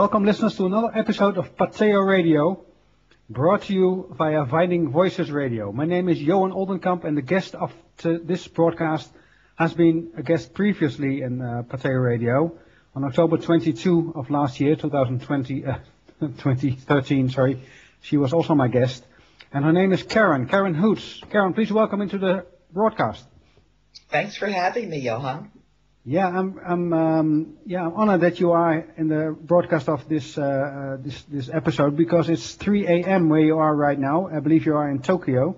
Welcome listeners to another episode of Pateo Radio, brought to you via Finding Voices Radio. My name is Johan Oldenkamp, and the guest of this broadcast has been a guest previously in Pateo Radio on October 22 of last year, 2013, sorry. She was also my guest, and her name is Karen Hudes. Karen, please welcome into the broadcast. Thanks for having me, Johan. Yeah, I'm honored that you are in the broadcast of this episode, because it's 3 a.m. where you are right now. I believe you are in Tokyo.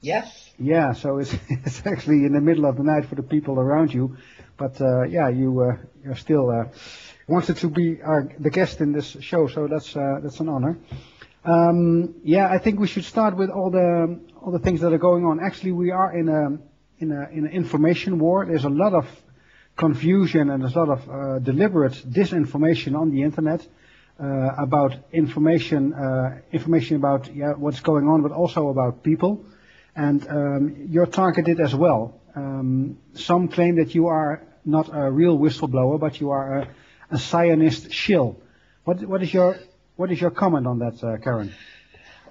Yes. Yeah, so it's actually in the middle of the night for the people around you, but you're still wanted to be the guest in this show, so that's an honor. I think we should start with all the things that are going on. Actually, we are in an information war. There's a lot of confusion and there's a lot of deliberate disinformation on the internet about information about what's going on, but also about people. And you're targeted as well. Some claim that you are not a real whistleblower, but you are a Zionist shill. What is your comment on that, Karen?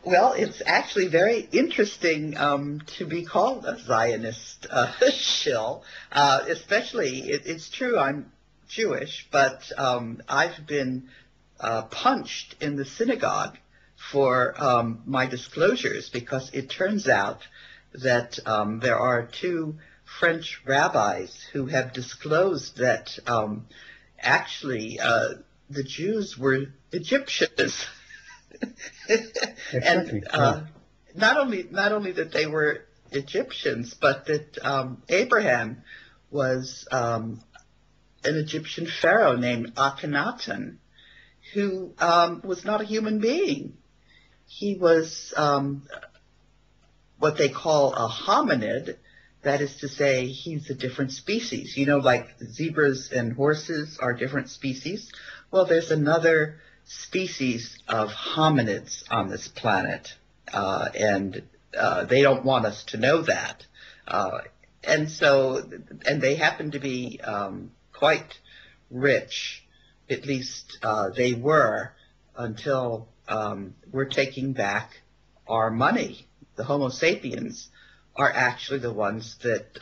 Well, it's actually very interesting to be called a Zionist shill. Especially, it's true I'm Jewish, but I've been punched in the synagogue for my disclosures, because it turns out that there are two French rabbis who have disclosed that actually the Jews were Egyptians. Exactly. And not only that they were Egyptians, but that Abraham was an Egyptian pharaoh named Akhenaten, who was not a human being. He was what they call a hominid. That is to say, he's a different species. You know, like zebras and horses are different species. Well, there's another species of hominids on this planet, and they don't want us to know that. And they happen to be quite rich. At least they were, until we're taking back our money. The Homo sapiens are actually the ones that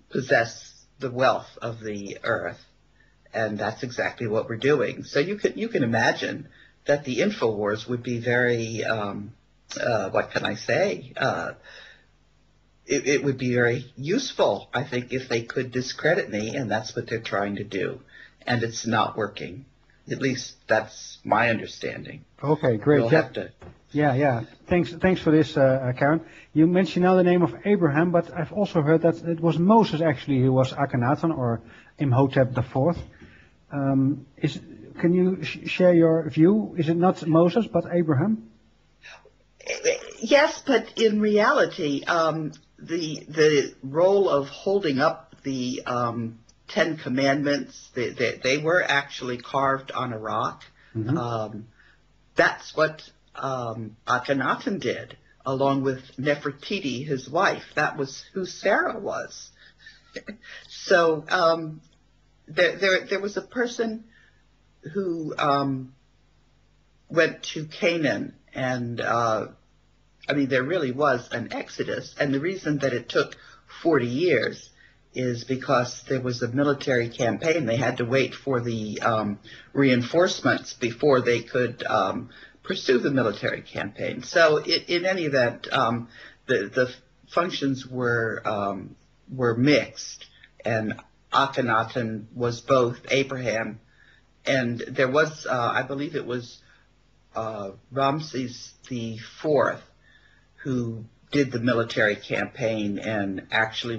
possess the wealth of the earth. And that's exactly what we're doing. So you can imagine that the InfoWars would be very, what can I say? It would be very useful, I think, if they could discredit me, and that's what they're trying to do. And it's not working. At least that's my understanding. Okay, great. We'll have to. Yeah. Thanks for this, Karen. You mentioned now the name of Abraham, but I've also heard that it was Moses actually who was Akhenaten, or Imhotep IV. Can you share your view? Is it not Moses but Abraham? Yes, but in reality, the role of holding up the Ten Commandments, they were actually carved on a rock. Mm-hmm. That's what Akhenaten did, along with Nefertiti, his wife. That was who Sarah was. So there was a person who went to Canaan, and there really was an exodus. And the reason that it took 40 years is because there was a military campaign. They had to wait for the reinforcements before they could pursue the military campaign. So in any event, the functions were mixed, and Akhenaten was both Abraham, and there was, I believe it was Ramses IV who did the military campaign and actually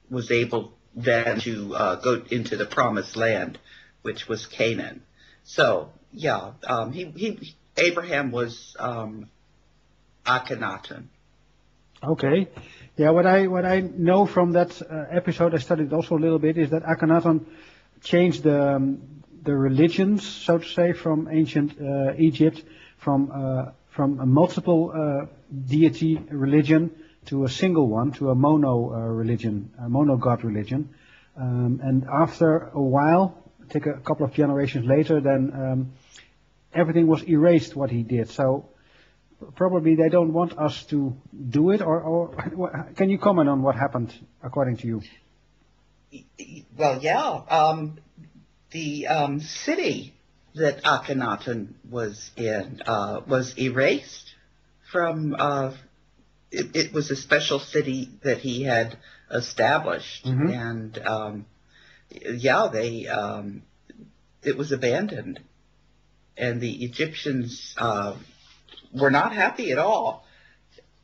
was able then to go into the promised land, which was Canaan. So yeah, Abraham was Akhenaten. Okay. Yeah, what I know from that episode, I studied also a little bit, is that Akhenaten changed the religions, so to say, from ancient Egypt, from a multiple deity religion to a single one, to a mono religion, a mono god religion. And after a while, take a couple of generations later, then everything was erased what he did. So probably they don't want us to do it, or can you comment on what happened according to you? Well, yeah. The city that Akhenaten was in was erased from. It was a special city that he had established, and it was abandoned, and the Egyptians were not happy at all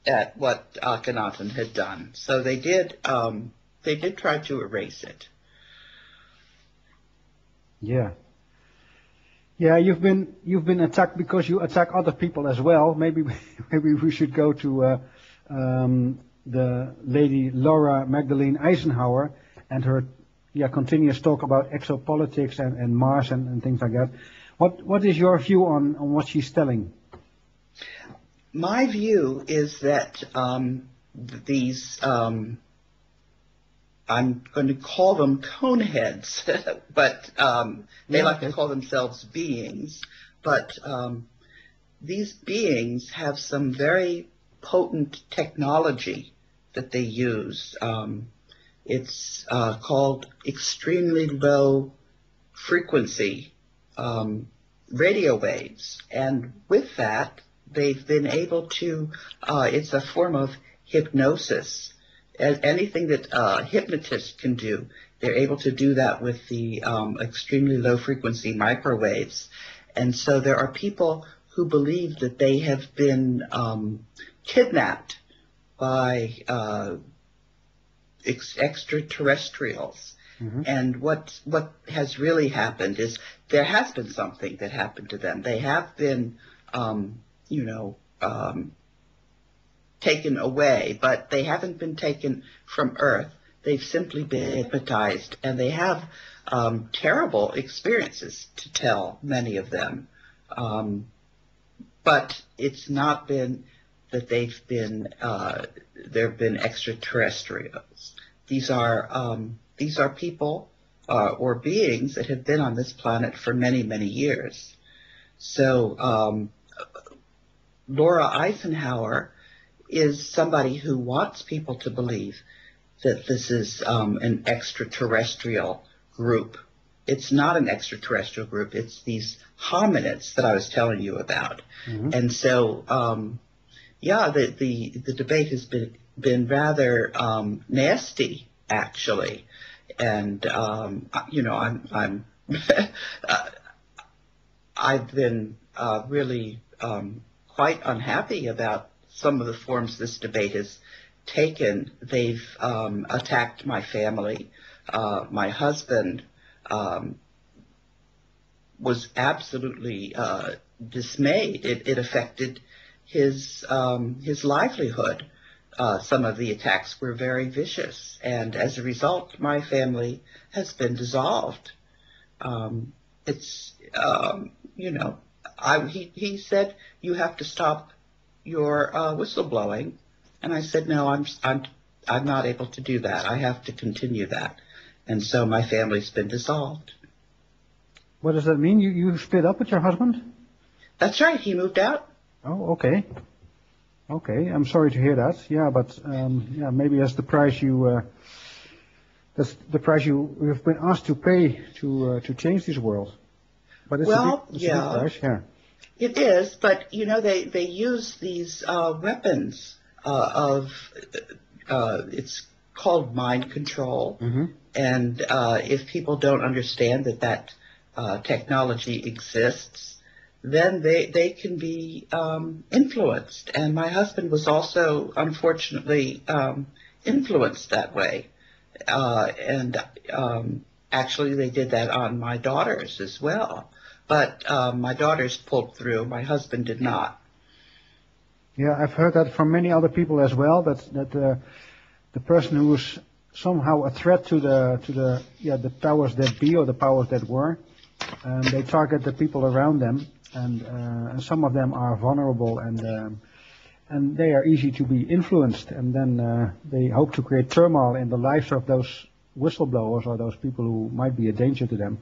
at what Akhenaten had done. So they did try to erase it. Yeah. Yeah, you've been attacked because you attack other people as well. Maybe we should go to the lady Laura Magdalene Eisenhower and her continuous talk about exopolitics and Mars and things like that. What is your view on what she's telling? My view is that these I'm going to call them coneheads, but they like to call themselves beings. But these beings have some very potent technology that they use. It's called extremely low frequency radio waves. And with that, they've been able to, it's a form of hypnosis. Anything that hypnotists can do, they're able to do that with the extremely low frequency microwaves. And so there are people who believe that they have been kidnapped by extraterrestrials. And what has really happened is there has been something that happened to them. They have been, taken away, but they haven't been taken from Earth. They've simply been hypnotized, and they have terrible experiences to tell, many of them. But it's not been that there have been extraterrestrials. These are people or beings that have been on this planet for many, many years. So Laura Eisenhower is somebody who wants people to believe that this is an extraterrestrial group. It's not an extraterrestrial group. It's these hominids that I was telling you about. And so, the debate has been rather nasty, actually. And I've been really quite unhappy about some of the forms this debate has taken. They've attacked my family. My husband was absolutely dismayed. It affected his livelihood. Some of the attacks were very vicious, and as a result, my family has been dissolved. He said, "You have to stop your whistleblowing," and I said, "No, I'm not able to do that. I have to continue that," and so my family's been dissolved. What does that mean? You split up with your husband? That's right. He moved out. Oh, okay. Okay, I'm sorry to hear that. Yeah, but maybe that's the price you've been asked to pay to change this world. But it's a big price. Yeah. It is, but they use these weapons it's called mind control, and if people don't understand that technology exists, then they can be influenced. And my husband was also, unfortunately, influenced that way. Actually, they did that on my daughters as well. But my daughters pulled through. My husband did not. Yeah, I've heard that from many other people as well. That the person who was somehow a threat to the powers that be or the powers that were, they target the people around them, and some of them are vulnerable and they are easy to be influenced, and then they hope to create turmoil in the lives of those whistleblowers or those people who might be a danger to them,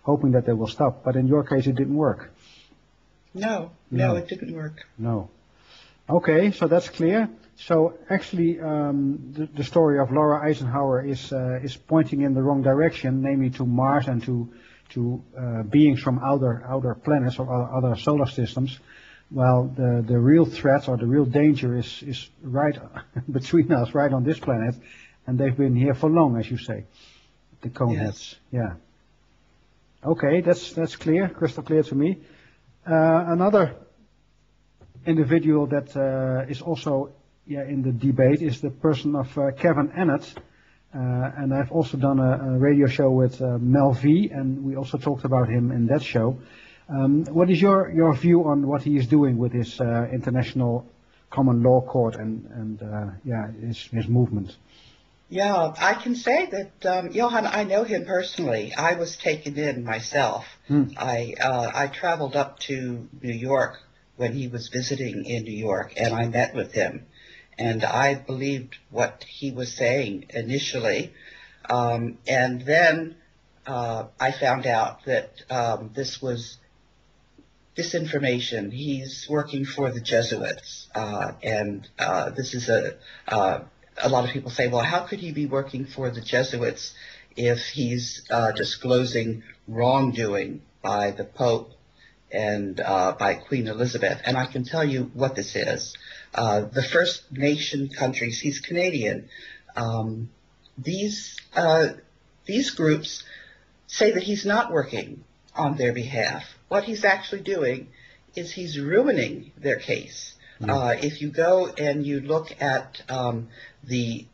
hoping that they will stop. But in your case, it didn't work. No, it didn't work. No. Okay, so that's clear. So actually, the story of Laura Eisenhower is pointing in the wrong direction, namely to Mars and to beings from outer planets or other solar systems. Well, the real threat or the real danger is right between us, right on this planet, and they've been here for long, as you say, the coneheads. Yeah. Okay, that's clear, crystal clear to me. Another individual that is also in the debate is the person of Kevin Annett. And I've also done a radio show with Mel V, and we also talked about him in that show. What is your view on what he is doing with his international common law court and his movement? Yeah, I can say that Johan, I know him personally. I was taken in myself. I traveled up to New York when he was visiting in New York, and I met with him. And I believed what he was saying initially. And then I found out that this was disinformation. He's working for the Jesuits. And this is a lot of people say, well, how could he be working for the Jesuits if he's disclosing wrongdoing by the Pope and by Queen Elizabeth? And I can tell you what this is. The First Nation countries, he's Canadian, these groups say that he's not working on their behalf. What he's actually doing is he's ruining their case. If you go and you look at the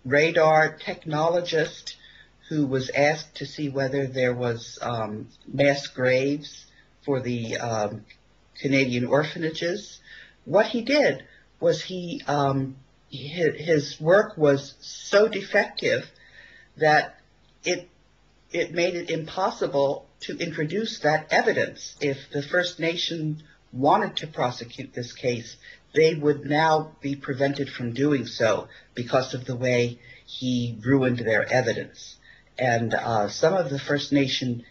radar technologist who was asked to see whether there was mass graves for the Canadian orphanages, what he did was his work was so defective that it made it impossible to introduce that evidence. If the First Nation wanted to prosecute this case, they would now be prevented from doing so because of the way he ruined their evidence. And some of the First Nation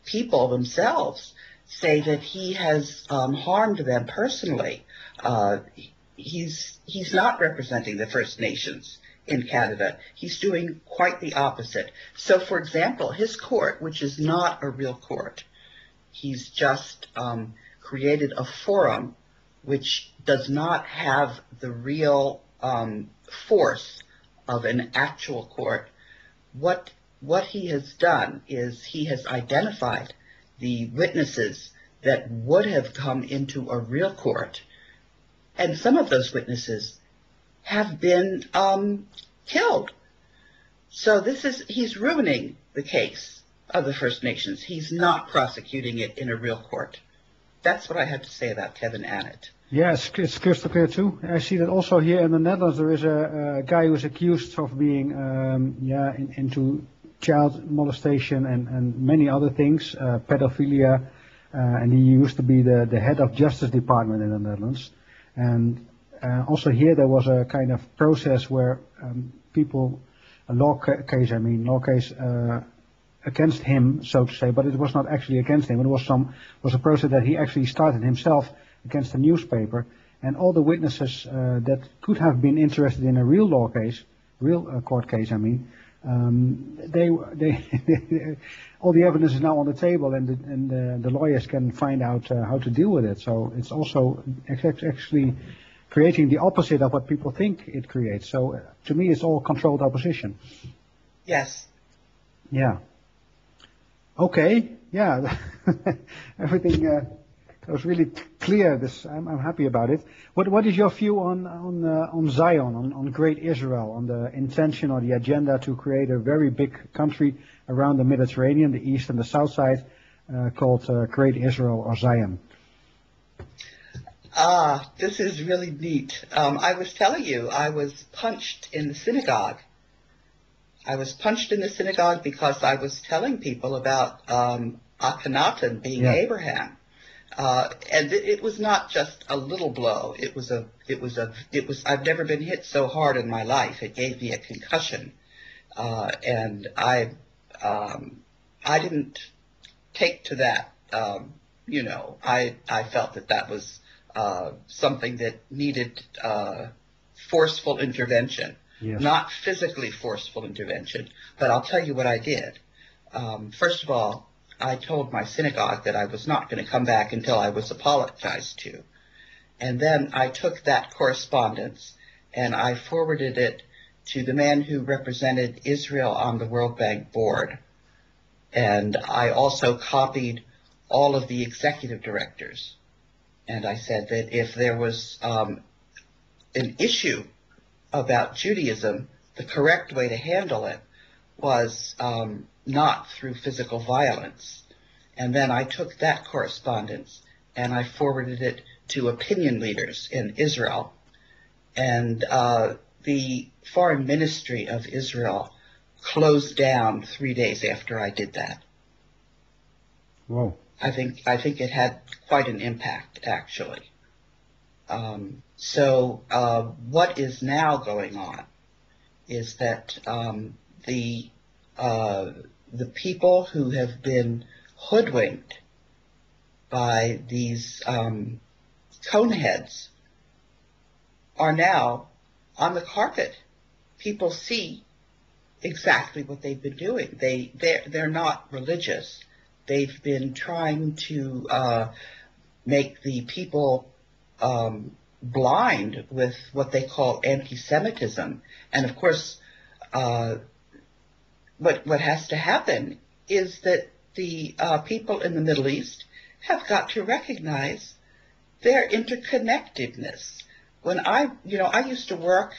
people themselves say that he has harmed them personally. He's not representing the First Nations in Canada. He's doing quite the opposite. So, for example, his court, which is not a real court, he's just created a forum which does not have the real force of an actual court. What he has done is he has identified the witnesses that would have come into a real court, and some of those witnesses have been killed. So he's ruining the case of the First Nations. He's not prosecuting it in a real court. That's what I have to say about Kevin Annett. Yes, it's crystal clear too. I see that also here in the Netherlands there is a guy who is accused of being into child molestation and many other things, pedophilia, and he used to be the head of Justice Department in the Netherlands. And also here there was a kind of process where a law case against him, so to say, but it was not actually against him. It was a process that he actually started himself against a newspaper, and all the witnesses that could have been interested in a real law case, court case, they all the evidence is now on the table, and the lawyers can find out how to deal with it. So it's also actually creating the opposite of what people think it creates. So to me, it's all controlled opposition. Yes. Yeah. Okay. Yeah. Everything was really clear. I'm happy about it. What is your view on Zion, on Great Israel, on the intention or the agenda to create a very big country around the Mediterranean, the east and the south side, called Great Israel or Zion? This is really neat. I was telling you, I was punched in the synagogue. I was punched in the synagogue because I was telling people about Akhenaten being Abraham. And it was not just a little blow. I've never been hit so hard in my life. It gave me a concussion. And I didn't take to that. I felt that was something that needed forceful intervention, Yes. not physically forceful intervention. But I'll tell you what I did. First of all, I told my synagogue that I was not going to come back until I was apologized to. And then I took that correspondence and I forwarded it to the man who represented Israel on the World Bank board. And I also copied all of the executive directors. And I said that if there was an issue about Judaism, the correct way to handle it was not through physical violence. And then I took that correspondence and I forwarded it to opinion leaders in Israel. And the Foreign Ministry of Israel closed down 3 days after I did that. Whoa. I think it had quite an impact, actually. So what is now going on is that the people who have been hoodwinked by these coneheads are now on the carpet. People see exactly what they've been doing. They're not religious. They've been trying to make the people blind with what they call anti-Semitism. And of course, what has to happen is that the people in the Middle East have got to recognize their interconnectedness. When I used to work,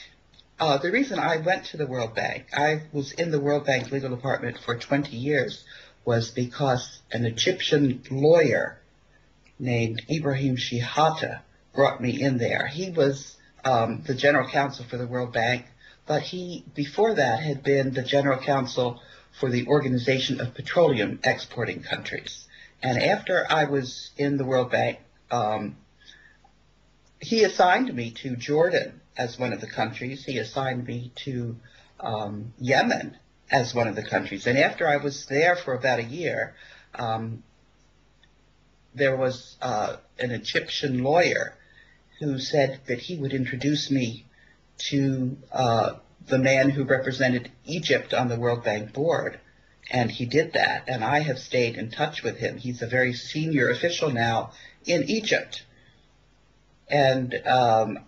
the reason I went to the World Bank, I was in the World Bank legal department for 20 years, was because an Egyptian lawyer named Ibrahim Shihata brought me in there. He was the general counsel for the World Bank, but he, before that, had been the general counsel for the Organization of Petroleum Exporting Countries. And after I was in the World Bank, he assigned me to Jordan as one of the countries. He assigned me to Yemen as one of the countries. And after I was there for about a year, there was an Egyptian lawyer who said that he would introduce me to the man who represented Egypt on the World Bank board. And he did that, and I have stayed in touch with him. He's a very senior official now in Egypt. And I've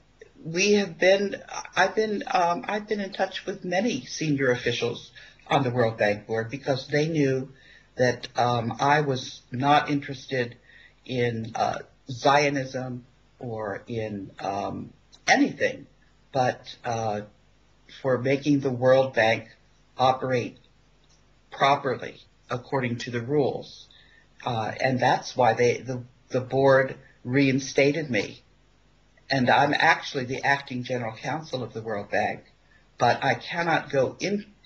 been in touch with many senior officials on the World Bank board because they knew that I was not interested in Zionism or in anything but for making the World Bank operate properly according to the rules. And that's why the board reinstated me. And I'm actually the acting general counsel of the World Bank, but I cannot go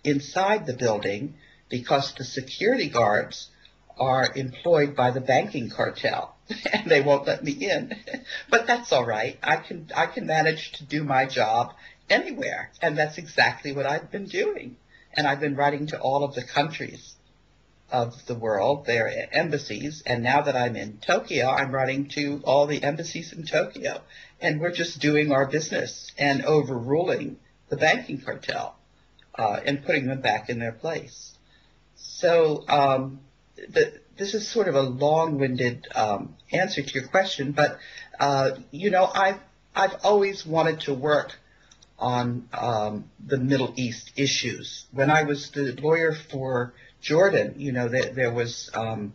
inside the building because the security guards are employed by the banking cartel, and they won't let me in. But that's all right. I can manage to do my job anywhere, and that's exactly what I've been doing. And I've been writing to all of the countries of the world, their embassies, and now that I'm in Tokyo, I'm writing to all the embassies in Tokyo, and we're just doing our business and overruling the banking cartel and putting them back in their place. So this is sort of a long-winded answer to your question, but I've always wanted to work on the Middle East issues. When I was the lawyer for Jordan, there was an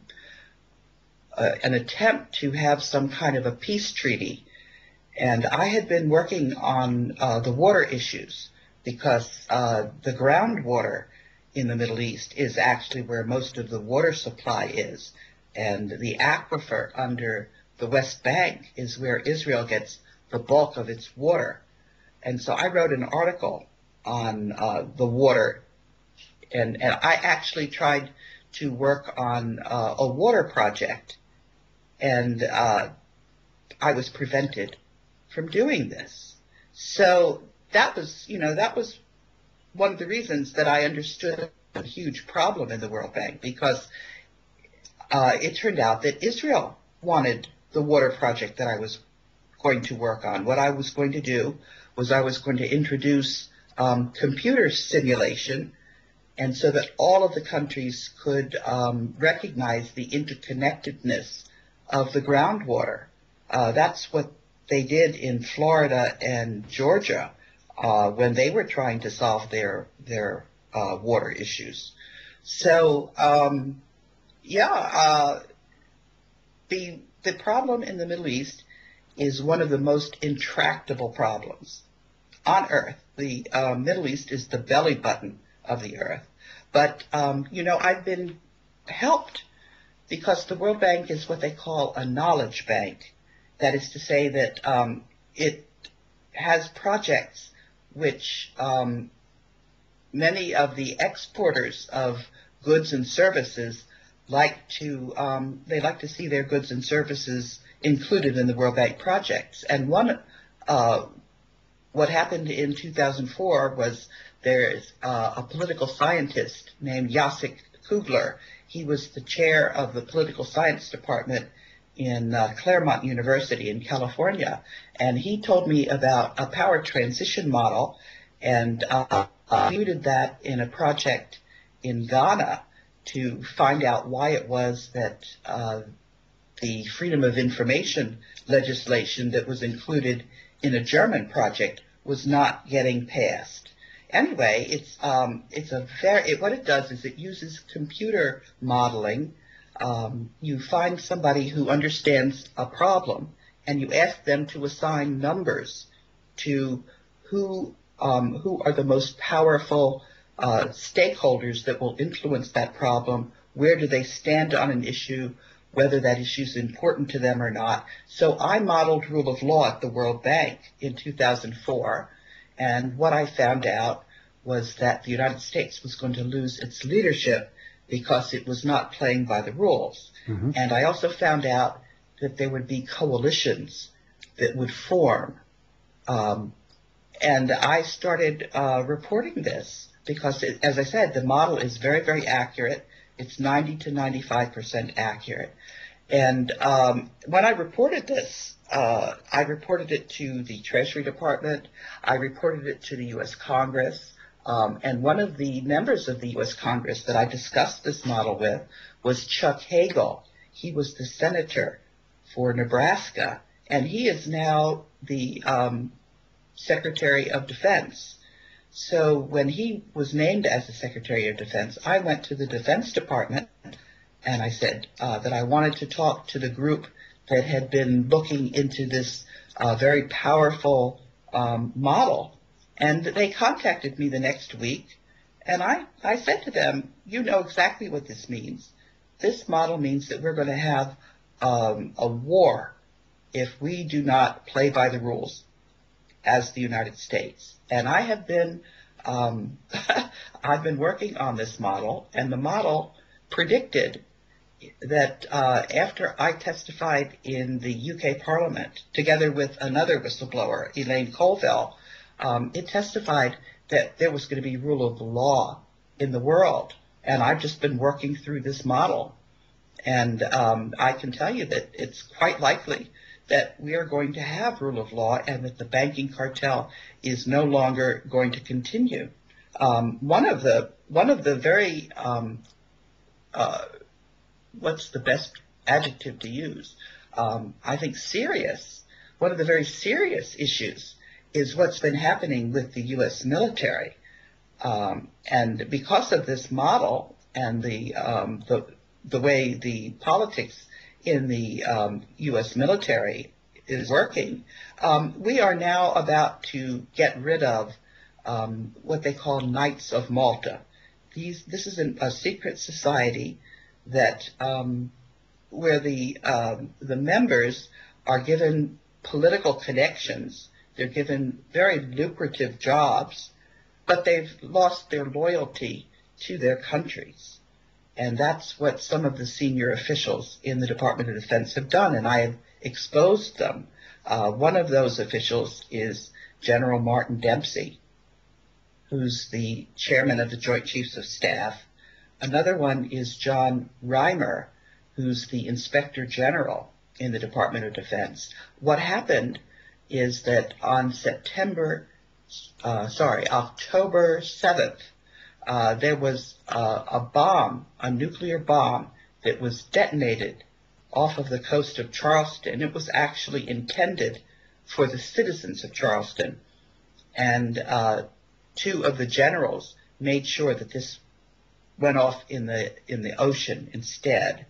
attempt to have some kind of a peace treaty, and I had been working on the water issues because the groundwater in the Middle East is actually where most of the water supply is, and the aquifer under the West Bank is where Israel gets the bulk of its water. And so I wrote an article on the water, and I actually tried to work on a water project, and I was prevented from doing this. So that was one of the reasons that I understood a huge problem in the World Bank, because it turned out that Israel wanted the water project that I was going to work on. What I was going to do was I was going to introduce computer simulation, and so that all of the countries could recognize the interconnectedness of the groundwater. That's what they did in Florida and Georgia when they were trying to solve their water issues. So the problem in the Middle East is one of the most intractable problems on Earth. The Middle East is the belly button of the Earth. But, I've been helped because the World Bank is what they call a knowledge bank. That is to say that it has projects which many of the exporters of goods and services like to see their goods and services included in the World Bank projects. And what happened in 2004 was there's a political scientist named Jacek Kugler. He was the chair of the political science department in Claremont University in California, and he told me about a power transition model, and included that in a project in Ghana to find out why it was that the Freedom of Information legislation that was included in a German project was not getting passed. Anyway, what it does is it uses computer modeling. You find somebody who understands a problem, and you ask them to assign numbers to who are the most powerful stakeholders that will influence that problem. Where do they stand on an issue, whether that issue is important to them or not. So I modeled rule of law at the World Bank in 2004, and what I found out was that the United States was going to lose its leadership because it was not playing by the rules. Mm-hmm. And I also found out that there would be coalitions that would form. And I started reporting this because, as I said, the model is very, very accurate. It's 90 to 95% accurate. And when I reported this, I reported it to the Treasury Department. I reported it to the U.S. Congress. And one of the members of the U.S. Congress that I discussed this model with was Chuck Hagel. He was the senator for Nebraska, and he is now the Secretary of Defense. So when he was named as the Secretary of Defense, I went to the Defense Department and I said that I wanted to talk to the group that had been looking into this very powerful model. And they contacted me the next week, and I said to them, you know exactly what this means. This model means that we're going to have a war if we do not play by the rules as the United States. And I have been, I've been working on this model, and the model predicted that after I testified in the UK Parliament, together with another whistleblower, Elaine Colville, it testified that there was going to be rule of law in the world. And I've just been working through this model. And I can tell you that it's quite likely that we are going to have rule of law and that the banking cartel is no longer going to continue. One of the very, what's the best adjective to use? I think serious. One of the very serious issues is what's been happening with the U.S. military. And because of this model and the way the politics in the U.S. military is working, we are now about to get rid of what they call Knights of Malta. This is a secret society that where the members are given political connections. They're given very lucrative jobs, but they've lost their loyalty to their countries. And that's what some of the senior officials in the Department of Defense have done, and I have exposed them. One of those officials is General Martin Dempsey. who's the chairman of the Joint Chiefs of Staff. Another one is John Reimer, who's the Inspector General in the Department of Defense. What happened is that on October 7th, there was a nuclear bomb that was detonated off of the coast of Charleston. It was actually intended for the citizens of Charleston. And two of the generals made sure that this went off in the ocean instead.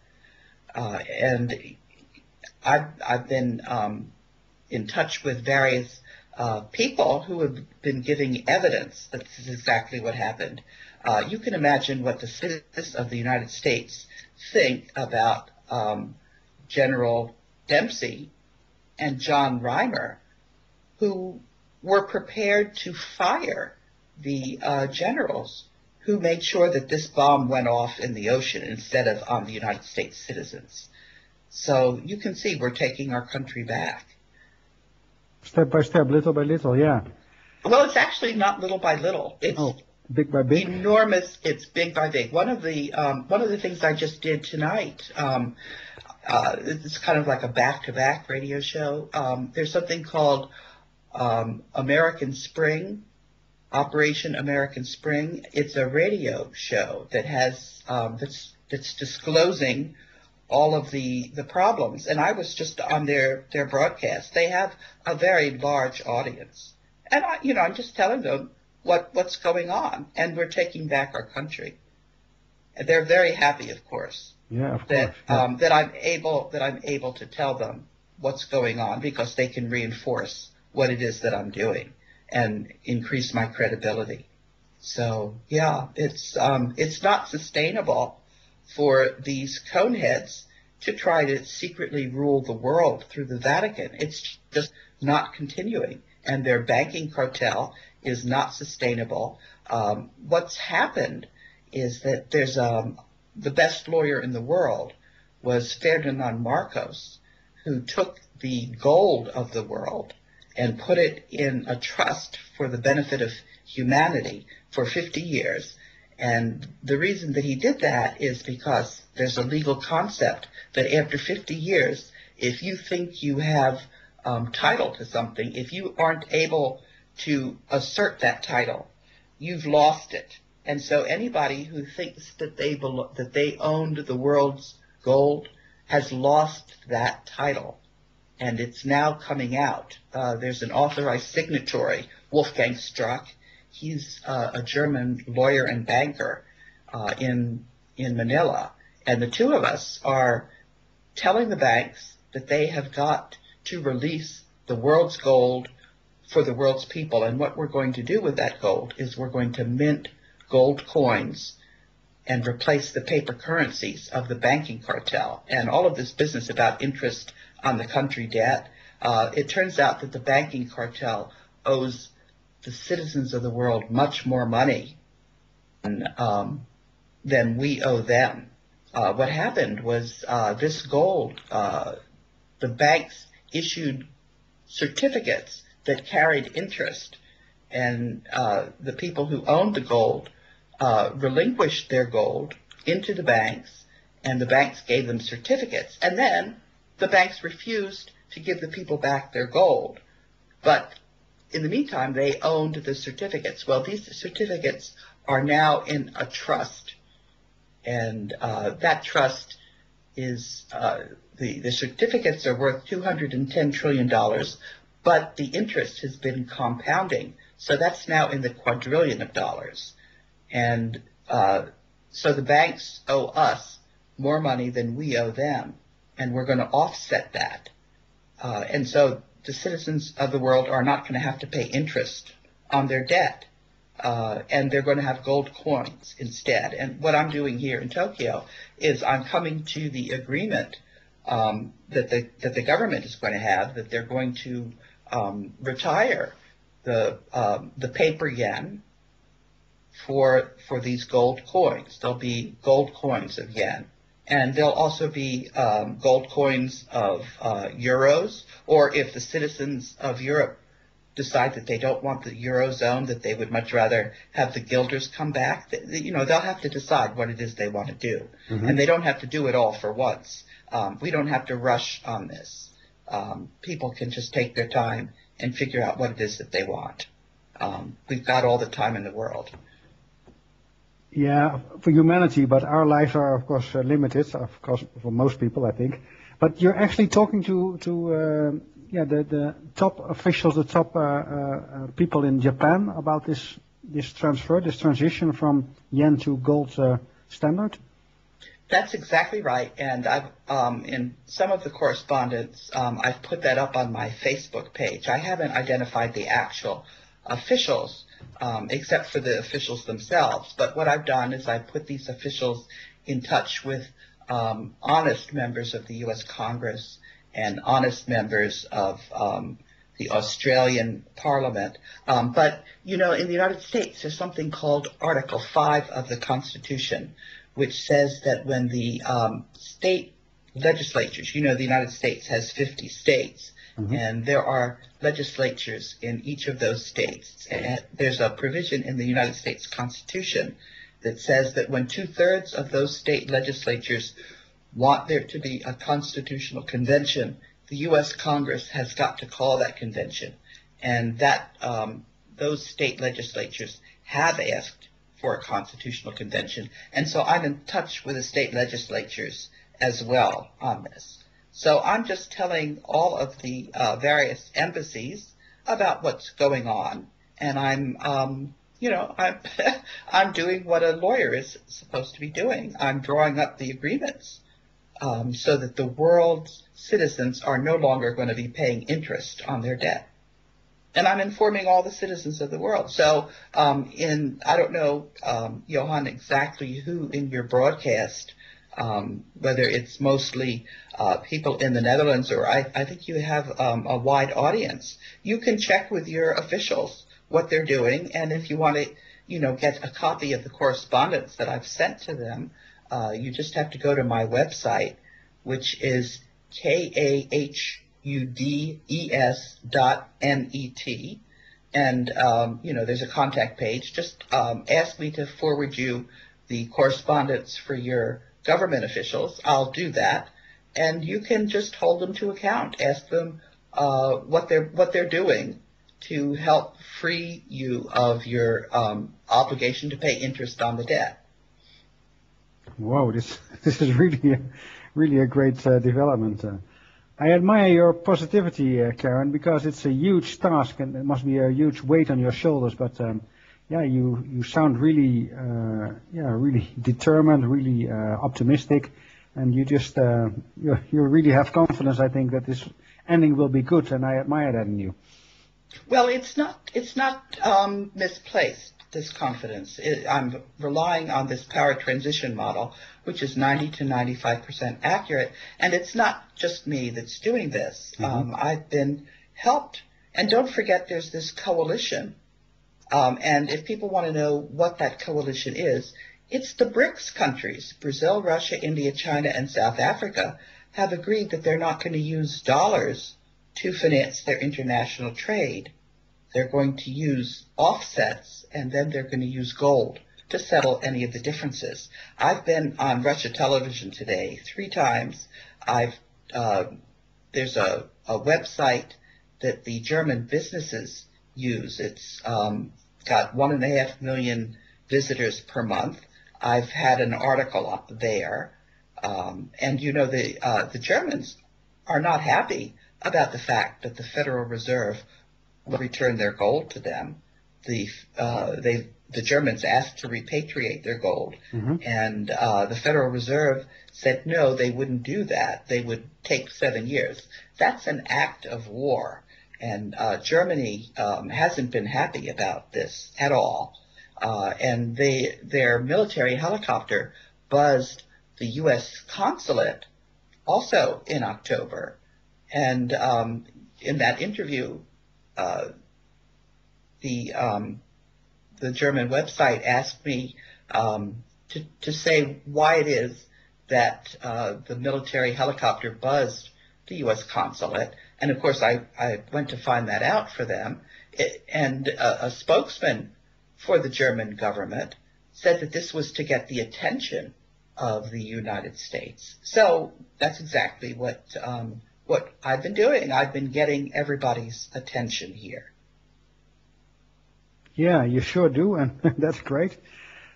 And I've been in touch with various people who have been giving evidence that this is exactly what happened. You can imagine what the citizens of the United States think about General Dempsey and John Reimer, who were prepared to fire the generals who made sure that this bomb went off in the ocean instead of on the United States citizens. So you can see we're taking our country back. Step by step, little by little, yeah. Well, it's actually not little by little. It's big by big. Enormous. It's big by big. One of the things I just did tonight, it's kind of like a back-to-back radio show. There's something called American Spring, Operation American Spring. It's a radio show that has that's disclosing all of the problems. And I was just on their broadcast. They have a very large audience. And I'm just telling them what's going on, and we're taking back our country. And they're very happy, of course. Yeah, of course. That I'm able to tell them what's going on, because they can reinforce what it is that I'm doing and increase my credibility. So yeah, it's not sustainable for these coneheads to try to secretly rule the world through the Vatican. It's just not continuing, and their banking cartel is not sustainable. What's happened is that there's the best lawyer in the world was Ferdinand Marcos, who took the gold of the world and put it in a trust for the benefit of humanity for 50 years. And the reason that he did that is because there's a legal concept that after 50 years, if you think you have title to something, if you aren't able to assert that title, you've lost it. And so anybody who thinks that they owned the world's gold has lost that title. And it's now coming out. There's an authorized signatory, Wolfgang Struck. He's a German lawyer and banker in Manila. And the two of us are telling the banks that they have got to release the world's gold for the world's people. And what we're going to do with that gold is we're going to mint gold coins and replace the paper currencies of the banking cartel. And all of this business about interest on the country debt, it turns out that the banking cartel owes the citizens of the world much more money than we owe them. What happened was this gold, the banks issued certificates that carried interest, and the people who owned the gold relinquished their gold into the banks, and the banks gave them certificates. And then the banks refused to give the people back their gold. But in the meantime, they owned the certificates. Well, these certificates are now in a trust, and that trust is the certificates are worth $210 trillion, but the interest has been compounding. So that's now in the quadrillion of dollars. And so the banks owe us more money than we owe them, and we're going to offset that. And so the citizens of the world are not going to have to pay interest on their debt, and they're going to have gold coins instead. And what I'm doing here in Tokyo is I'm coming to the agreement that the government is going to have, that they're going to retire the paper yen for these gold coins. There'll be gold coins of yen. And there'll also be gold coins of euros, or if the citizens of Europe decide that they don't want the Eurozone, that they would much rather have the guilders come back, they'll have to decide what it is they want to do. And they don't have to do it all for once. We don't have to rush on this. People can just take their time and figure out what it is that they want. We've got all the time in the world. Yeah, for humanity, but our lives are, of course, limited, of course, for most people, I think. But you're actually talking to the top officials, the top people in Japan about this transfer, this transition from yen to gold standard? That's exactly right. And I've in some of the correspondence, I've put that up on my Facebook page. I haven't identified the actual officials, except for the officials themselves. But what I've done is I've put these officials in touch with honest members of the U.S. Congress and honest members of the Australian Parliament. But, in the United States, there's something called Article 5 of the Constitution, which says that when the state legislatures, the United States has 50 states, and there are legislatures in each of those states. And there's a provision in the United States Constitution that says that when 2/3 of those state legislatures want there to be a constitutional convention, the U.S. Congress has got to call that convention. And that those state legislatures have asked for a constitutional convention. And so I'm in touch with the state legislatures as well on this. So I'm just telling all of the various embassies about what's going on, and I'm I'm doing what a lawyer is supposed to be doing. I'm drawing up the agreements so that the world's citizens are no longer going to be paying interest on their debt. And I'm informing all the citizens of the world. So I don't know, Johan, exactly who in your broadcast, whether it's mostly people in the Netherlands, or I think you have a wide audience. You can check with your officials what they're doing, and if you want to, get a copy of the correspondence that I've sent to them, you just have to go to my website, which is KAHUDES.net, and there's a contact page. Just ask me to forward you the correspondence for your government officials. I'll do that, and you can just hold them to account. Ask them what they're doing to help free you of your obligation to pay interest on the debt. Whoa, this is really a great development. I admire your positivity, Karen, because it's a huge task and it must be a huge weight on your shoulders. But you sound really determined, really optimistic, and you just you really have confidence. I think that this ending will be good, and I admire that in you. Well, it's not misplaced, this confidence. I'm relying on this power transition model, which is 90 to 95% accurate, and it's not just me that's doing this. I've been helped, and don't forget there's this coalition, and if people want to know what that coalition is, it's the BRICS countries. Brazil, Russia, India, China, and South Africa have agreed that they're not going to use dollars to finance their international trade. They're going to use offsets, and then they're going to use gold to settle any of the differences. I've been on Russia television today 3 times. There's a website that the German businesses use. It's got 1.5 million visitors per month. I've had an article up there, and the Germans are not happy about the fact that the Federal Reserve will return their gold to them. The Germans asked to repatriate their gold, and the Federal Reserve said no, they wouldn't do that. They would take 7 years. That's an act of war, and Germany hasn't been happy about this at all. And their military helicopter buzzed the U.S. consulate also in October. And in that interview, the German website asked me to say why it is that the military helicopter buzzed the U.S. consulate. And of course, I went to find that out for them. And a spokesman for the German government said that this was to get the attention of the United States. So that's exactly what I've been doing. I've been getting everybody's attention here. Yeah, you sure do, and that's great.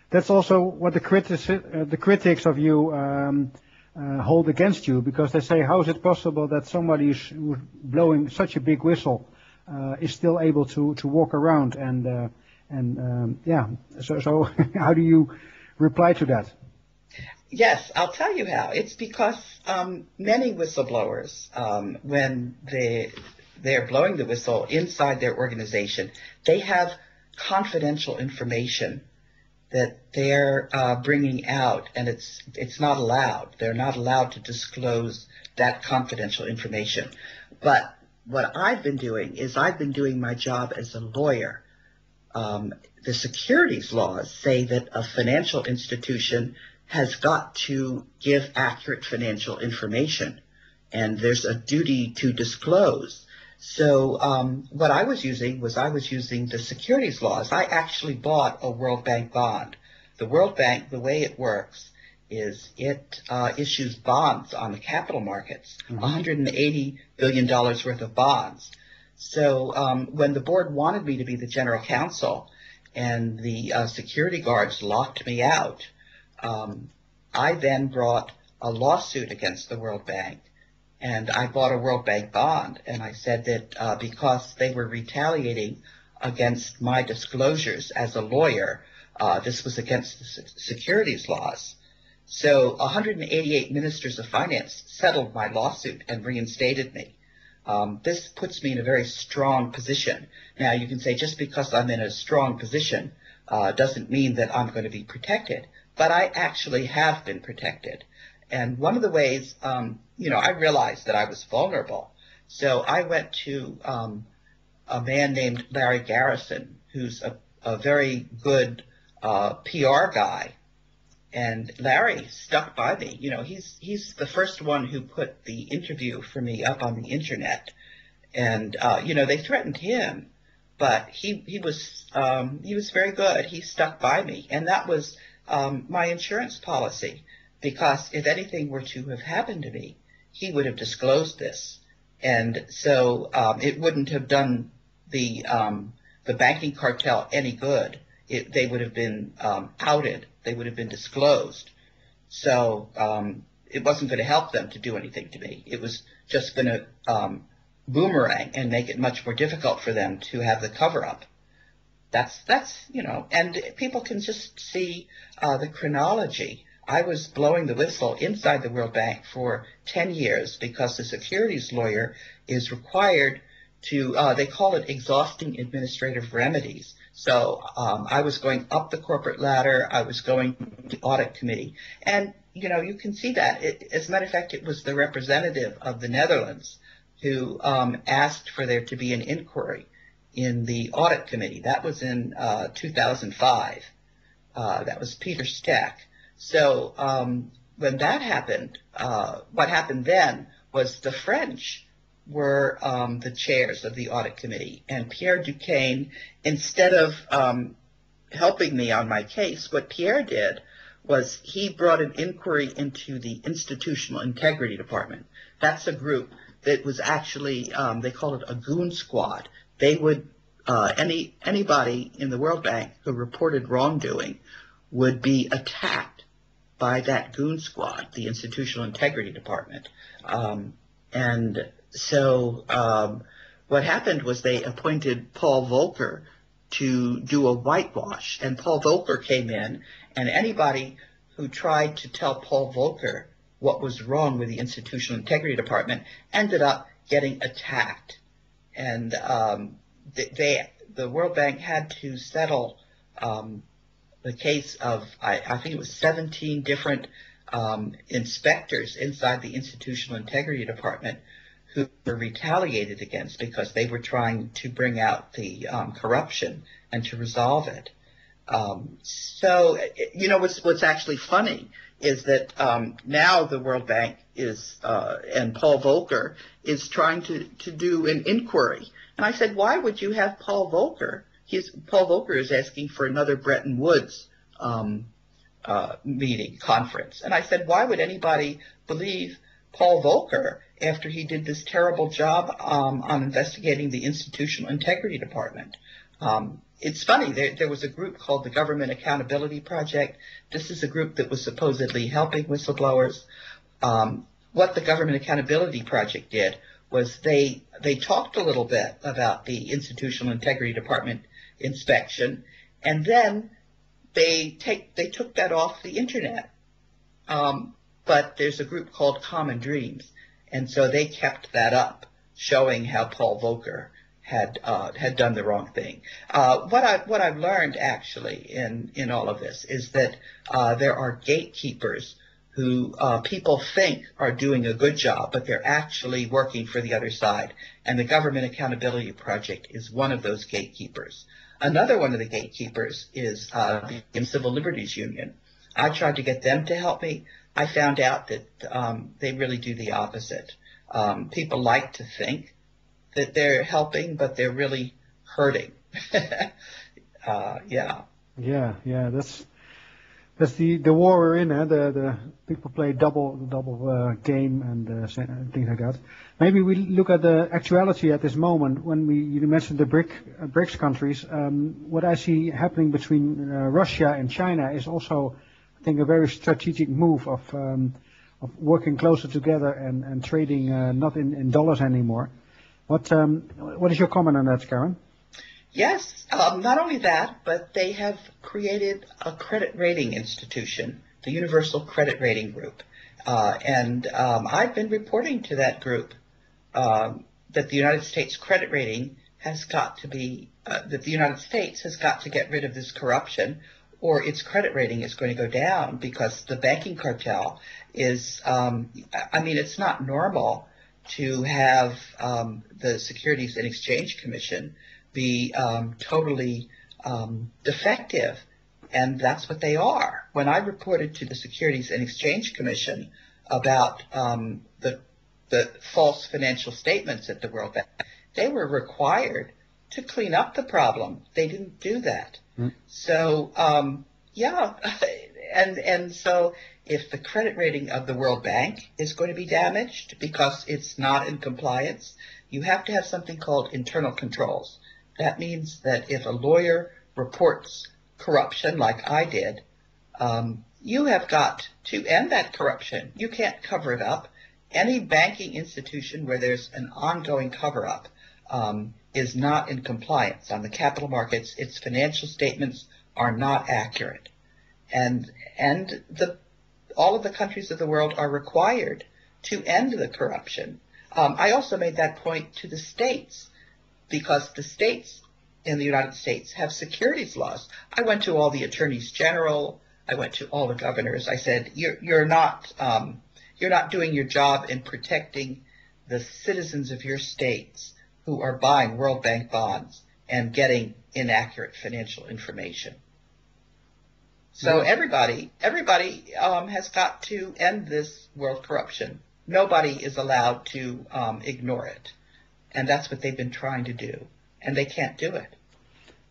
That's also what the critics of you hold against you, because they say, how is it possible that somebody who's blowing such a big whistle is still able to walk around so how do you reply to that? Yes, I'll tell you how. It's because many whistleblowers, when they're blowing the whistle inside their organization, they have confidential information that they're bringing out, and it's not allowed. They're not allowed to disclose that confidential information. But what I've been doing is I've been doing my job as a lawyer. The securities laws say that a financial institution has got to give accurate financial information, and there's a duty to disclose. So what I was using the securities laws. I actually bought a World Bank bond. The World Bank, the way it works is it issues bonds on the capital markets, $180 billion worth of bonds. So when the board wanted me to be the general counsel and the security guards locked me out, I then brought a lawsuit against the World Bank. And I bought a World Bank bond, and I said that because they were retaliating against my disclosures as a lawyer, this was against the securities laws. So 188 ministers of finance settled my lawsuit and reinstated me. This puts me in a very strong position. Now, you can say just because I'm in a strong position doesn't mean that I'm going to be protected, but I actually have been protected. And one of the ways, I realized that I was vulnerable. So I went to a man named Larry Garrison, who's a very good PR guy. And Larry stuck by me. He's the first one who put the interview for me up on the internet. And, they threatened him, but he was very good. He stuck by me. And that was my insurance policy. Because if anything were to have happened to me, he would have disclosed this, and so it wouldn't have done the banking cartel any good. They would have been outed. They would have been disclosed. So it wasn't going to help them to do anything to me. It was just going to boomerang and make it much more difficult for them to have the cover up. That's and people can just see the chronology. I was blowing the whistle inside the World Bank for 10 years because the securities lawyer is required to, they call it exhausting administrative remedies. So I was going up the corporate ladder. I was going to the audit committee. And, you can see that. As a matter of fact, it was the representative of the Netherlands who asked for there to be an inquiry in the audit committee. That was in 2005. That was Peter Steck. So when that happened, what happened then was the French were the chairs of the audit committee. And Pierre Duquesne, instead of helping me on my case, what Pierre did was he brought an inquiry into the Institutional Integrity Department. That's a group that was actually, they call it a goon squad. They would, anybody in the World Bank who reported wrongdoing would be attacked by that goon squad, the Institutional Integrity Department. And so what happened was they appointed Paul Volcker to do a whitewash. And Paul Volcker came in, and anybody who tried to tell Paul Volcker what was wrong with the Institutional Integrity Department ended up getting attacked. And the World Bank had to settle the case of, I think it was 17 different inspectors inside the Institutional Integrity Department who were retaliated against because they were trying to bring out the corruption and to resolve it. What's actually funny is that now the World Bank is, and Paul Volcker is trying to do an inquiry. And I said, why would you have Paul Volcker? Paul Volcker is asking for another Bretton Woods conference. And I said, why would anybody believe Paul Volcker after he did this terrible job on investigating the Institutional Integrity Department? It's funny, there was a group called the Government Accountability Project. This is a group that was supposedly helping whistleblowers. What the Government Accountability Project did was they talked a little bit about the Institutional Integrity Department inspection, and then they took that off the internet. But there's a group called Common Dreams, and so they kept that up, showing how Paul Volcker had done the wrong thing. What I've learned actually in all of this is that there are gatekeepers who people think are doing a good job, but they're actually working for the other side. And the Government Accountability Project is one of those gatekeepers. Another one of the gatekeepers is the Civil Liberties Union. I tried to get them to help me. I found out that they really do the opposite. People like to think that they're helping, but they're really hurting. Yeah. Yeah. That's the war we're in. The people play double game and things like that. Maybe we look at the actuality at this moment. When you mentioned the BRICS countries, what I see happening between Russia and China is also, I think, a very strategic move of working closer together and trading not in dollars anymore. What is your comment on that, Karen? Yes, not only that, but they have created a credit rating institution, the Universal Credit Rating Group. And I've been reporting to that group that the United States credit rating has got to be, that the United States has got to get rid of this corruption, or its credit rating is going to go down, because the banking cartel is, it's not normal to have the Securities and Exchange Commission be totally defective, and that's what they are. When I reported to the Securities and Exchange Commission about the false financial statements at the World Bank, they were required to clean up the problem. They didn't do that. So, and so if the credit rating of the World Bank is going to be damaged because it's not in compliance, you have to have something called internal controls. That means that if a lawyer reports corruption like I did, you have got to end that corruption. You can't cover it up. Any banking institution where there's an ongoing cover-up is not in compliance. On the capital markets, its financial statements are not accurate. And all of the countries of the world are required to end the corruption. I also made that point to the states, because the states in the United States have securities laws. I went to all the attorneys general. I went to all the governors. I said, you're not doing your job in protecting the citizens of your states who are buying World Bank bonds and getting inaccurate financial information. So everybody has got to end this world corruption. Nobody is allowed to ignore it. And that's what they've been trying to do. And they can't do it.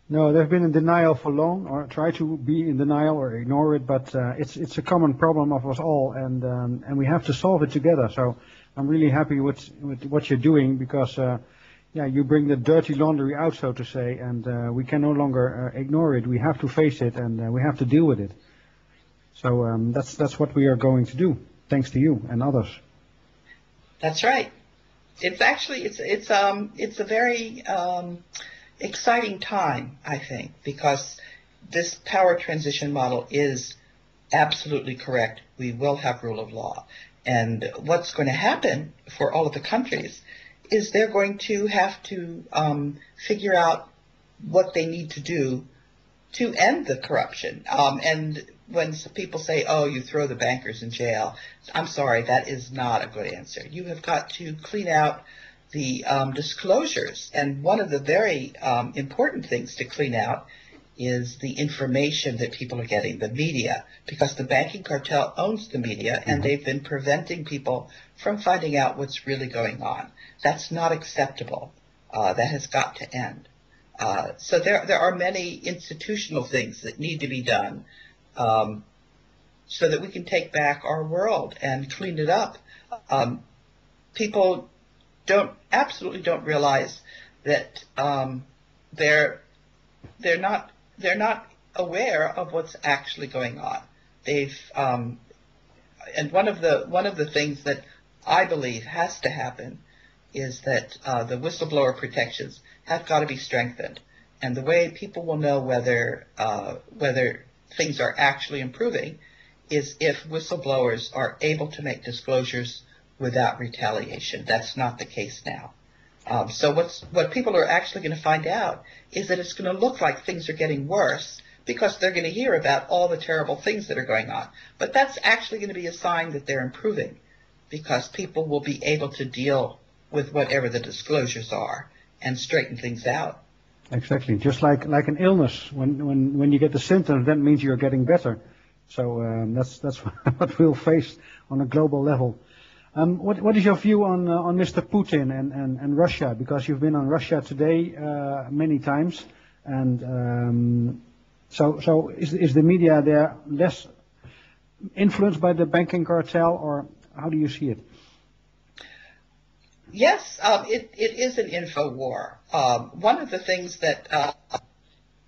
No, they've been in denial for long, or try to be in denial or ignore it, but it's a common problem of us all, and we have to solve it together. So I'm really happy with what you're doing, because you bring the dirty laundry out, so to say, and we can no longer ignore it. We have to face it, and we have to deal with it. So that's what we are going to do, thanks to you and others. That's right. It's actually it's a very exciting time, I think, because this power transition model is absolutely correct. We will have rule of law, and what's going to happen for all of the countries is they're going to have to figure out what they need to do to end the corruption. And when people say, oh, you throw the bankers in jail, I'm sorry, that is not a good answer. You have got to clean out the disclosures. And one of the very important things to clean out is the information that people are getting, the media, because the banking cartel owns the media, and they've been preventing people from finding out what's really going on. That's not acceptable. That has got to end. So there are many institutional things that need to be done so that we can take back our world and clean it up. People absolutely don't realize that they're not aware of what's actually going on. And one of the things that I believe has to happen is that the whistleblower protections have got to be strengthened. And the way people will know whether things are actually improving is if whistleblowers are able to make disclosures without retaliation. That's not the case now. So what people are actually going to find out is that it's going to look like things are getting worse because they're going to hear about all the terrible things that are going on. But that's actually going to be a sign that they're improving, because people will be able to deal with whatever the disclosures are and straighten things out. Exactly. Just like an illness. When you get the symptoms, that means you're getting better. So that's what we'll face on a global level. What is your view on Mr. Putin and Russia? Because you've been on Russia today many times, and so is the media there less influenced by the banking cartel, or how do you see it? Yes, it is an info war. One of the things that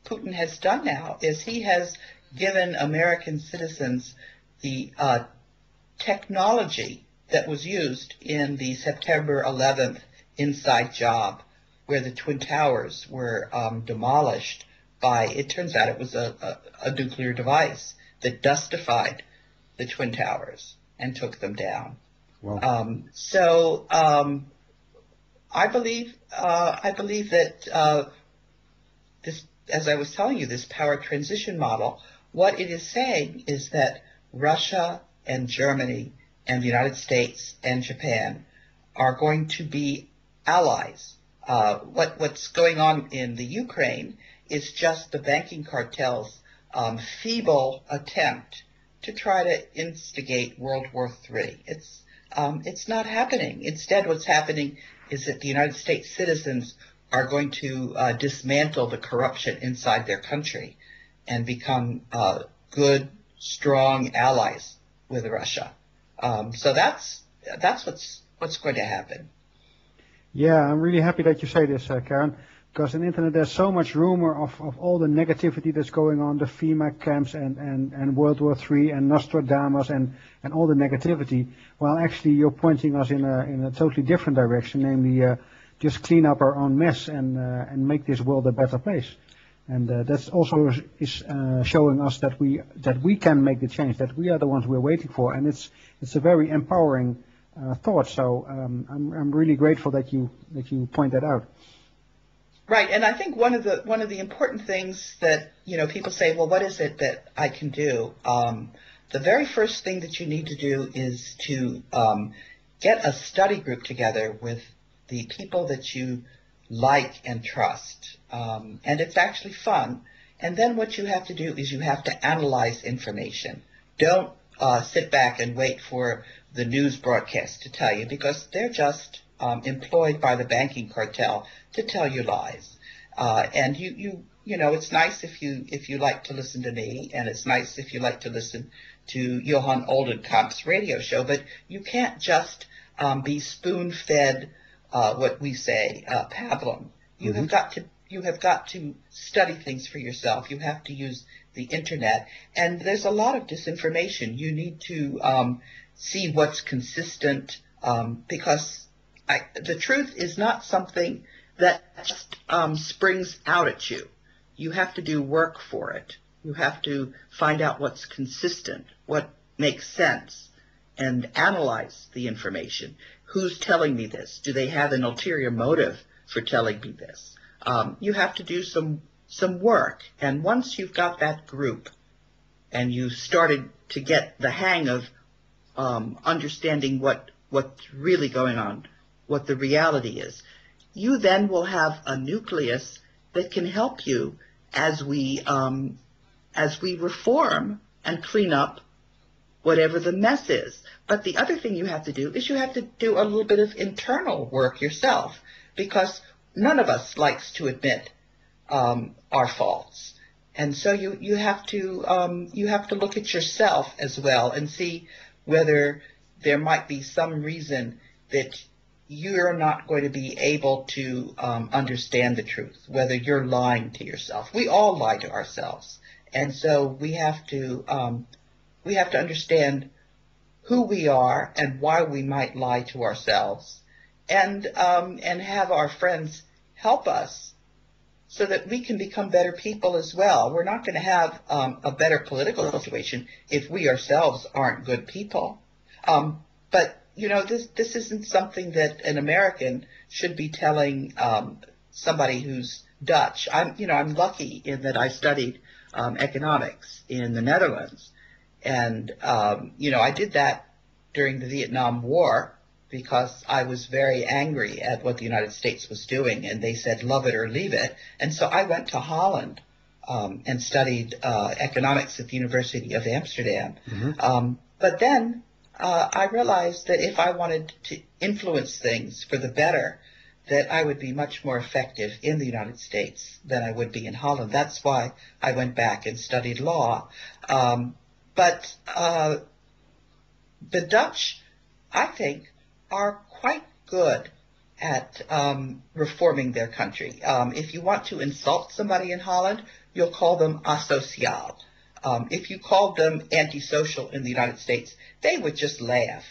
Putin has done now is he has given American citizens the technology that was used in the September 11th inside job, where the Twin Towers were demolished by, it turns out it was a nuclear device that dustified the Twin Towers and took them down. Wow. I believe that this, as I was telling you, this power transition model, what it is saying is that Russia and Germany and the United States and Japan are going to be allies. What's going on in the Ukraine is just the banking cartel's feeble attempt to try to instigate World War III. It's not happening. Instead, what's happening is that the United States citizens are going to dismantle the corruption inside their country and become good, strong allies with Russia. So that's what's going to happen. Yeah, I'm really happy that you say this, Karen, because on the internet there's so much rumor of all the negativity that's going on, the FEMA camps and World War III and Nostradamus and all the negativity. Well, actually, you're pointing us in a totally different direction, namely just clean up our own mess and make this world a better place. And that's also is showing us that we can make the change, that we are the ones we're waiting for, and it's a very empowering thought. So I'm really grateful that you point that out. Right, and I think one of the important things that people say, well, what is it that I can do? The very first thing that you need to do is to get a study group together with the people that you like and trust, and it's actually fun. And then what you have to do is you have to analyze information. Don't sit back and wait for the news broadcast to tell you, because they're just employed by the banking cartel to tell you lies. And you know, it's nice if you like to listen to me, and it's nice if you like to listen to Johan Oldenkamp's radio show, but you can't just be spoon-fed what we say, pablum. You have got to study things for yourself. You have to use the internet, and there's a lot of disinformation. You need to see what's consistent, because the truth is not something that just springs out at you. You have to do work for it. You have to find out what's consistent, what makes sense, and analyze the information. Who's telling me this? Do they have an ulterior motive for telling me this? You have to do some work, and once you've got that group and you started to get the hang of understanding what's really going on, what the reality is, you then will have a nucleus that can help you as we reform and clean up whatever the mess is. But the other thing you have to do is you have to do a little bit of internal work yourself, because none of us likes to admit our faults. And so you have to look at yourself as well and see whether there might be some reason that you're not going to be able to understand the truth, whether you're lying to yourself. We all lie to ourselves. And so we have to understand who we are and why we might lie to ourselves, and have our friends help us so that we can become better people as well. We're not going to have a better political situation if we ourselves aren't good people. But this isn't something that an American should be telling somebody who's Dutch. I'm lucky in that I studied economics in the Netherlands, and I did that during the Vietnam War because I was very angry at what the United States was doing, and they said love it or leave it. And so I went to Holland and studied economics at the University of Amsterdam. Mm-hmm. But then I realized that if I wanted to influence things for the better, that I would be much more effective in the United States than I would be in Holland. That's why I went back and studied law. But the Dutch, I think, are quite good at reforming their country. If you want to insult somebody in Holland, you'll call them asociaal. If you called them antisocial in the United States, they would just laugh.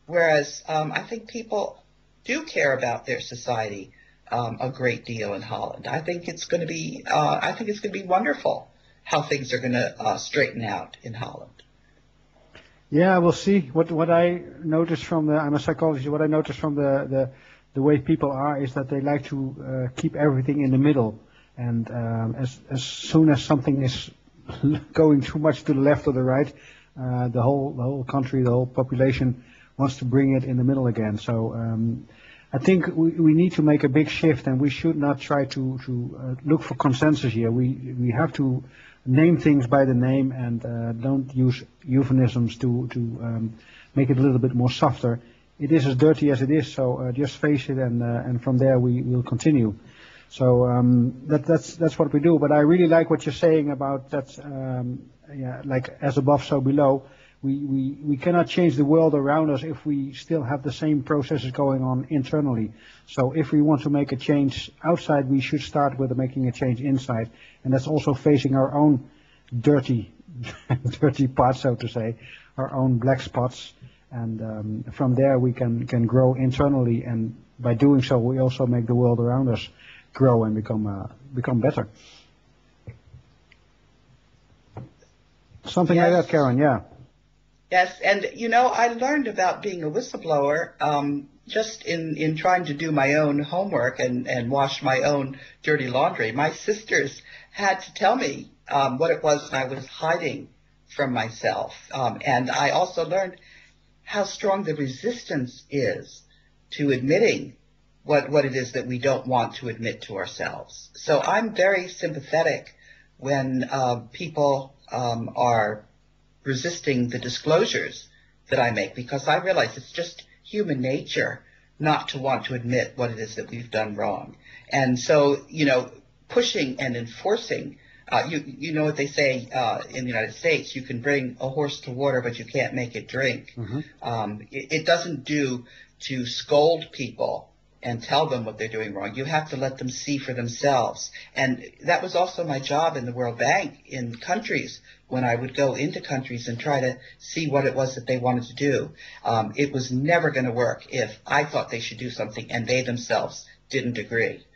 Whereas I think people do care about their society a great deal in Holland. I think it's going to be wonderful how things are going to straighten out in Holland. Yeah, we'll see. What I noticed I'm a psychologist. What I noticed from the way people are is that they like to keep everything in the middle, and as soon as something is going too much to the left or the right, the whole country, the whole population wants to bring it in the middle again. So I think we need to make a big shift, and we should not try to look for consensus here. We have to name things by the name, and don't use euphemisms to make it a little bit more softer. It is as dirty as it is, so just face it, and from there we will continue. So that's what we do. But I really like what you're saying about that. Like as above, so below. We cannot change the world around us if we still have the same processes going on internally. So if we want to make a change outside, we should start with making a change inside. And that's also facing our own dirty parts, so to say, our own black spots. And from there we can grow internally. And by doing so, we also make the world around us grow and become better. Something like that, Karen, yeah. Yes, and I learned about being a whistleblower just in trying to do my own homework and wash my own dirty laundry. My sisters had to tell me what it was I was hiding from myself. And I also learned how strong the resistance is to admitting what it is that we don't want to admit to ourselves. So I'm very sympathetic when people are resisting the disclosures that I make, because I realize it's just human nature not to want to admit what it is that we've done wrong. And so, pushing and enforcing, you know what they say in the United States, you can bring a horse to water, but you can't make it drink. Mm-hmm. It doesn't do to scold people and tell them what they're doing wrong. You have to let them see for themselves. And that was also my job in the World Bank in countries, when I would go into countries and try to see what it was that they wanted to do. It was never going to work if I thought they should do something and they themselves didn't agree.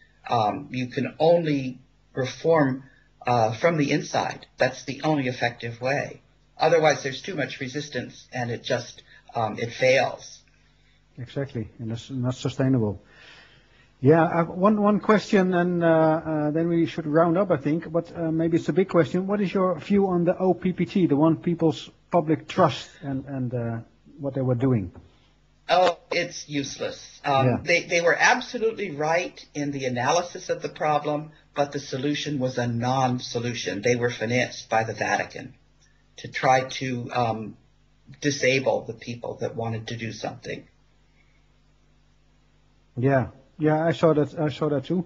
You can only reform from the inside. That's the only effective way. Otherwise, there's too much resistance, and it just it fails. Exactly, and that's not sustainable. Yeah, one question, and then we should round up, I think. But maybe it's a big question. What is your view on the OPPT, the One People's Public Trust, and what they were doing? Oh, it's useless. They were absolutely right in the analysis of the problem, but the solution was a non-solution. They were financed by the Vatican to try to disable the people that wanted to do something. Yeah, I saw that too.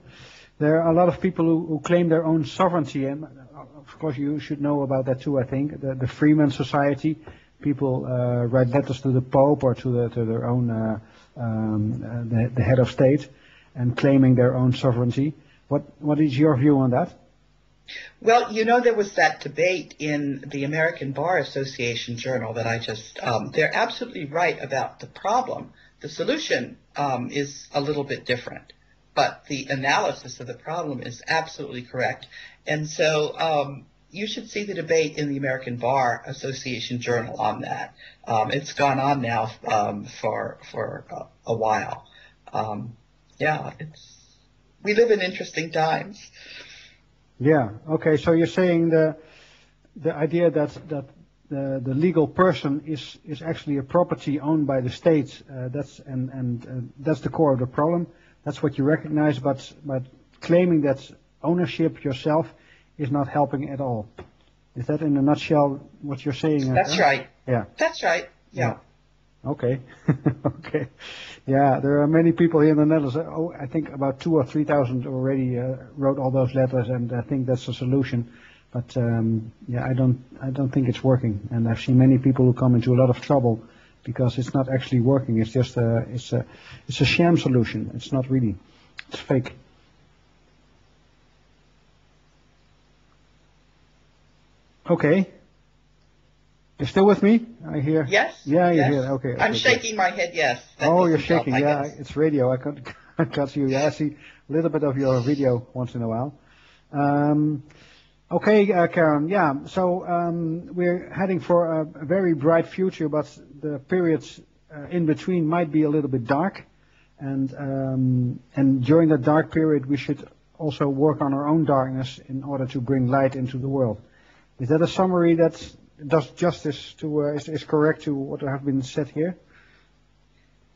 There are a lot of people who claim their own sovereignty, and of course you should know about that too. I think the Freeman Society, people write letters to the Pope or to their own the head of state, and claiming their own sovereignty. What is your view on that? Well, you know, there was that debate in the American Bar Association journal that I just, they're absolutely right about the problem. The solution is a little bit different, but the analysis of the problem is absolutely correct. And so you should see the debate in the American Bar Association journal on that. It's gone on now for a while. We live in interesting times. Yeah. Okay. So you're saying the idea that the legal person is actually a property owned by the state. That's the core of the problem. That's what you recognize. But claiming that ownership yourself is not helping at all. Is that in a nutshell what you're saying? That's right. Yeah. That's right. Yeah. Okay. Okay. Yeah, there are many people here in the Netherlands. I think about 2,000 or 3,000 already wrote all those letters, and I think that's a solution. But I don't think it's working. And I've seen many people who come into a lot of trouble because it's not actually working. It's just it's a sham solution. It's not really. It's fake. Okay. You're still with me? I hear. Yes. Yeah, you're yes. here. Okay. I'm shaking my head. Yes. Oh, you're shaking. Yeah, it's radio. I can't see you. Yeah, I see a little bit of your video once in a while. Okay, Karen. Yeah. So we're heading for a very bright future, but the periods in between might be a little bit dark, and during that dark period, we should also work on our own darkness in order to bring light into the world. Is that a summary that does justice to is correct to what have been said here?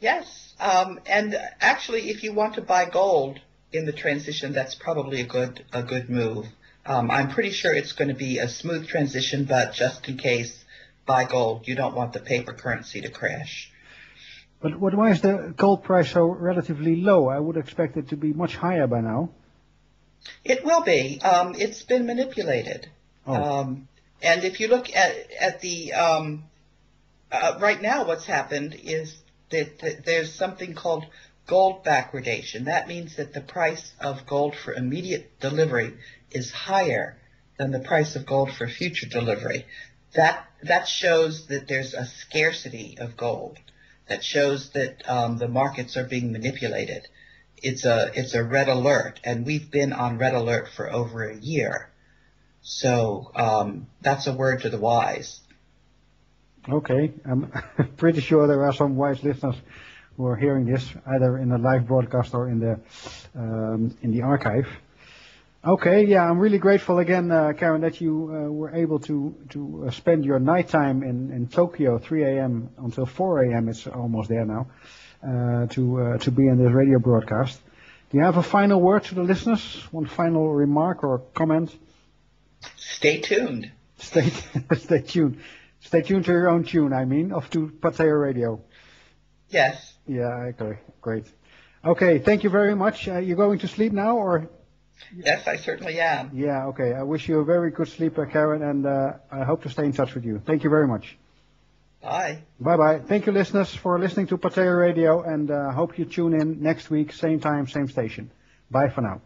Yes, and actually, if you want to buy gold in the transition, that's probably a good move. I'm pretty sure it's going to be a smooth transition, but just in case, buy gold. You don't want the paper currency to crash. But why is the gold price so relatively low? I would expect it to be much higher by now. It will be. It's been manipulated. Oh. And if you look at the right now, what's happened is that there's something called gold backwardation. That means that the price of gold for immediate delivery is higher than the price of gold for future delivery. That shows that there's a scarcity of gold. That shows that the markets are being manipulated. It's a red alert, and we've been on red alert for over a year. So that's a word to the wise. Okay, I'm pretty sure there are some wise listeners who are hearing this either in the live broadcast or in the archive. Okay, yeah, I'm really grateful again, Karen, that you were able to spend your nighttime in Tokyo, 3 a.m. until 4 a.m. It's almost there now, to be in this radio broadcast. Do you have a final word to the listeners? One final remark or comment? Stay tuned. Stay tuned. Stay tuned to your own tune, to Pateo Radio. Yes. Yeah, okay, great. Okay, thank you very much. You're going to sleep now, or? Yes, I certainly am. Yeah, okay. I wish you a very good sleep, Karen, and I hope to stay in touch with you. Thank you very much. Bye. Bye-bye. Thank you, listeners, for listening to Pateo Radio, and hope you tune in next week, same time, same station. Bye for now.